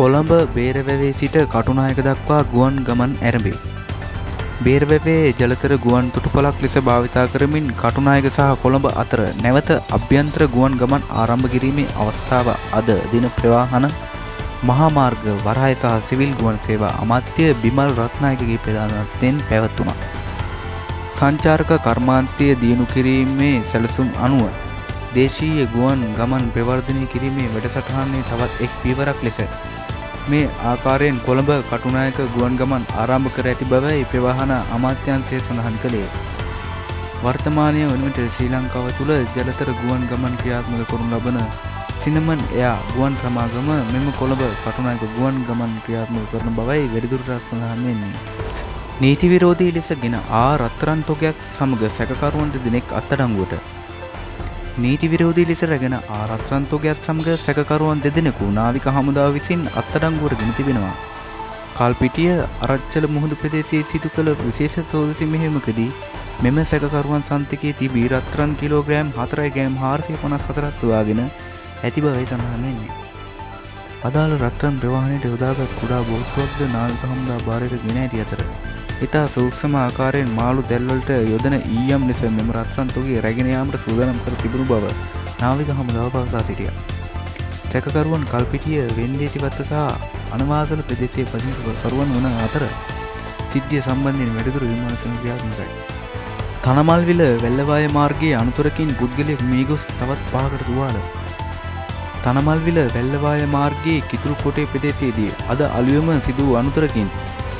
කොළඹ බේරවැවේ සිට කටුනායක දක්වා ගුවන් ගමන් ඇරඹේ. බේරවැවේ ජලතර ගුවන් තුටුපළක් ලෙස භාවිතා කරමින් කටුනායක සහ කොළඹ අතර නැවත අභ්‍යන්තර ගුවන් ගමන් ආරම්භ කිරීමේ අවස්ථාව අද දින ප්‍රවාහන මහා මාර්ග වරාය සහ සිවිල් ගුවන් සේවා අමාත්‍ය බිමල් රත්නායකගේ ප්‍රධානත්වයෙන් පැවැත්වුණා. සංචාරක කර්මාන්තය දියුණු කිරීමේ සැලසුම් අනුව දේශීය ගුවන් ගමන් ප්‍රවර්ධනය කිරීමේ වැඩසටහනේ තවත් එක් පියවරක් ලෙස මේ ආකාරයෙන් කොළඹ කටුනායක ගුවන් ගමන් ආරම්භ කර ඇති බවයි ප්‍රවාහන අමාත්‍යාංශය සඳහන් කළේ. වර්තමානයේ වන ශ්‍රී ලංකාව තුළ ජලතර ගුවන් ගමන් ක්‍රියාත්මක කරනු ලබන සිනමන් එයා ගුවන් සමාගම මෙම කොළඹ කටුනායක ගුවන් ගමන් ක්‍රියාත්මක කරන බවයි වැඩිදුරටත් සඳහන් වෙන්නේ. නීති විරෝධී ලෙස ගෙන රත්තරන් තොගයක් සමග සැකකරුවන්ට දිනෙක අත්අඩංගුවට. නීති විරෝධී ලෙස රැගෙන රත්තරන් තොගයක් සමග සැකකරුවන් දෙදෙනෙකු නාවික හමුදාව විසින් අත්අඩංගුවට ගෙන තිබෙනවා. කල්පිටිය අරච්චල මුහුදු ප්‍රදේශයේ සිදු කළ විශේෂ සෝදසි මෙහෙයුමකදී මෙම සැකකරුවන් සන්තිකයේ තිබී රත්තරන් කිලෝග්‍රෑම් 4.454ක් සොයාගෙන ඇති බවයි සඳහන් වෙන්නේ. අදාළ රත්තරන් ප්‍රවාහනයට යොදාගත් කුඩා බෝට්ටුවක්ද නාවික හමුදා භාරයට ගෙන ඇති අතර ඉතා සූක්ෂම ආකාරයෙන් මාළු දැල්වලට යොදන ඊයම් ලෙස මෙම රත්තරන් තොගය රැගෙන යාමට සූදානම් කර තිබුණු බව නාවික හමුදාව පවසා සිටියා. සැකකරුවන් කල්පිටිය වෙන්දේතිවත්ත සහ අනවාසල ප්‍රදේශයේ පදිංචිකරුවන් වන අතර සිද්ධිය සම්බන්ධයෙන් වැඩිදුර විමර්ශන ක්‍රියාත්මකයි. තනමල්විල වැල්ලවාය මාර්ගයේ අනුතරකින් පුද්ගලයෙක් මිය ගොස් තවත් 5කට තුවාල. තනමල්විල වැල්ලවාය මාර්ගයේ කිතුරුකොටේ ප්‍රදේශයේදී අද අලුයම සිදු වූ අනුතරකින්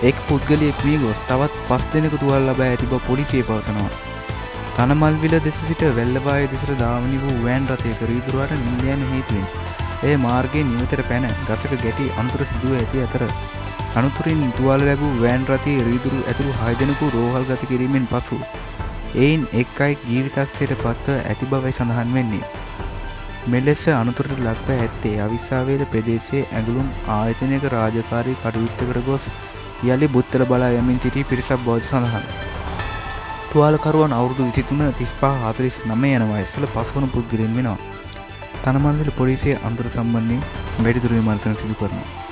එක් පුද්ගලයෙක් මිය ගොස් තවත් 5 දෙනෙකු තුවාල ලබා ඇති බව පොලිසිය පවසනවා. තනමල්විල දෙස සිට වැල්ලවාය දෙසට ධාවනය වූ වෑන් රථයක රීදුරුවට නින්ද යන හේතුවෙන් ඒ මාර්ගයේ නිවතට පැන ගසක ගැටි අනතුර සිදුව ඇති අතර අනතුරින් තුවාල ලැබූ වෑන් රථයේ රීදුරු ඇතුළු 6 දෙනෙකු රෝහල්ගත කිරීමෙන් පසු එයින් එක් අයෙක් ජීවිතක්ෂයට පත්ව ඇති බවයි සඳහන් වෙන්නේ. මෙලෙස අනතුරට ලක්ව ඇත්තේ අවිස්සාවේල ප්‍රදේශයේ ඇඟලුම් ආයතනයක රාජකාරී කටයුත්තකට ගොස් යලි බුත්තල බලා යමින් සිටි පිරිසක් බවට සඳහන්. තුවාලකරුවන් අවුරුදු 23, 35, 49 යන වයස්වල පස්වන පුද්ගලයන් වෙනවා. තනමල්විල පොලිසිය අනතුර සම්බන්ධයෙන් වැඩිදුර විමර්ශන සිදු කරනවා.